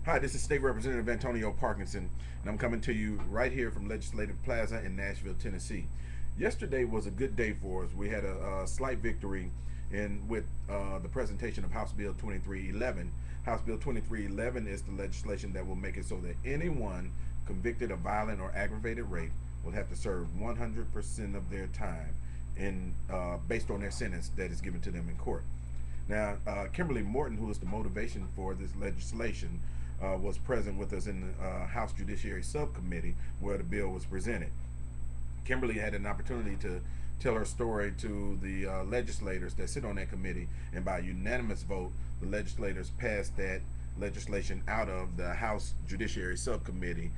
Hi, this is State Representative Antonio Parkinson, and I'm coming to you right here from Legislative Plaza in Nashville, Tennessee. Yesterday was a good day for us. We had a slight victory with the presentation of House Bill 2311. House Bill 2311 is the legislation that will make it so that anyone convicted of violent or aggravated rape will have to serve 100% of their time based on their sentence that is given to them in court. Now, Kimberly Morton, who is the motivation for this legislation, was present with us in the House Judiciary Subcommittee where the bill was presented. Kimberly had an opportunity to tell her story to the legislators that sit on that committee, and by unanimous vote, the legislators passed that legislation out of the House Judiciary Subcommittee,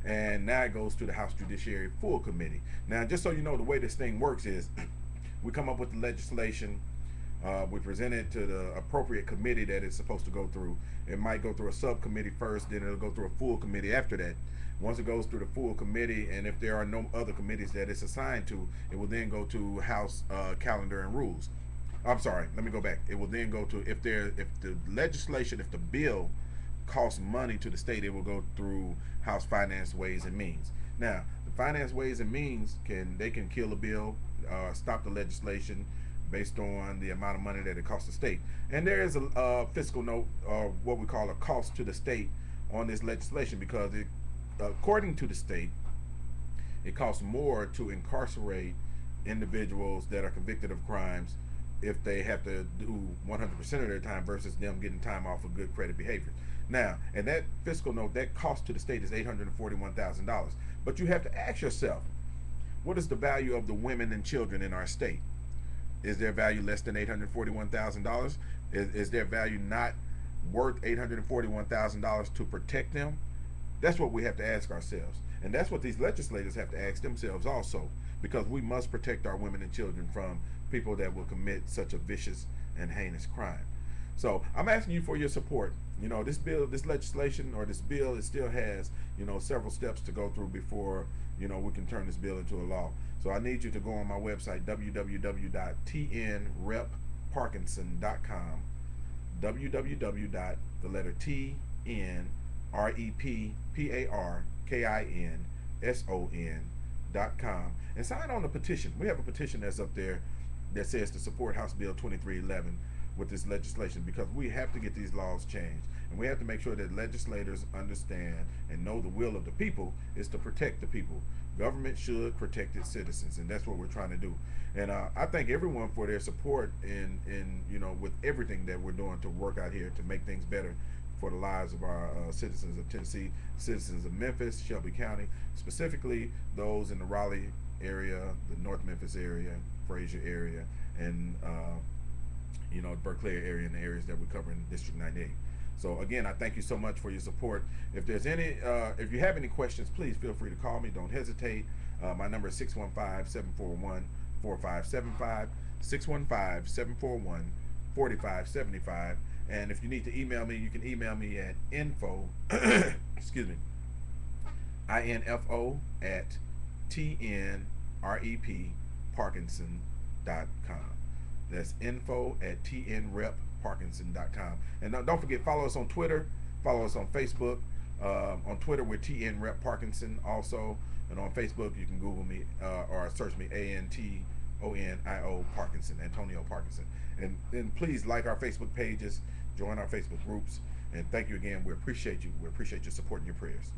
and now it goes to the House Judiciary Full Committee. Now, just so you know, the way this thing works is we come up with the legislation. We present it to the appropriate committee that it's supposed to go through. It might go through a subcommittee first, then it'll go through a full committee after that. Once it goes through the full committee, and if there are no other committees that it's assigned to, it will then go to House Calendar and Rules. I'm sorry, let me go back. It will then go to, if the bill costs money to the state, it will go through House Finance, Ways and Means. Now, the Finance, Ways and Means can kill a bill, stop the legislation, based on the amount of money that it costs the state. And there is a fiscal note, or what we call a cost to the state on this legislation, because according to the state, it costs more to incarcerate individuals that are convicted of crimes if they have to do 100% of their time versus them getting time off of good credit behavior. Now, and that fiscal note, that cost to the state is $841,000. But you have to ask yourself, what is the value of the women and children in our state? Is their value less than $841,000? Is their value not worth $841,000 to protect them? That's what we have to ask ourselves. And that's what these legislators have to ask themselves also, because we must protect our women and children from people that will commit such a vicious and heinous crime. So I'm asking you for your support. You know, this bill, this legislation, or this bill, it still has, several steps to go through before, we can turn this bill into a law. So I need you to go on my website, www.tnrepparkinson.com, www.tnrepparkinson.com, and sign on the petition. We have a petition that's up there that says to support House Bill 2311 with this legislation, because we have to get these laws changed, and we have to make sure that legislators understand and know the will of the people is to protect the people. Government should protect its citizens, and that's what we're trying to do. And I thank everyone for their support in with everything that we're doing to work out here to make things better for the lives of our citizens of Tennessee, citizens of Memphis, Shelby County, specifically those in the Raleigh area, the North Memphis area, Frazier area, and Berkeley area, and the areas that we cover in District 98. So again, I thank you so much for your support. If there's any, if you have any questions, please feel free to call me. Don't hesitate. My number is 615-741-4575, 615-741-4575. And if you need to email me, you can email me at info, excuse me, info at tnrepparkinson.com. That's info at tnrepparkinson.com. And don't forget, follow us on Twitter, follow us on Facebook. On Twitter, we're tnrepparkinson also. And on Facebook, you can Google me or search me, ANTONIO Parkinson, Antonio Parkinson. And please like our Facebook pages, join our Facebook groups. And thank you again. We appreciate you. We appreciate your support and your prayers.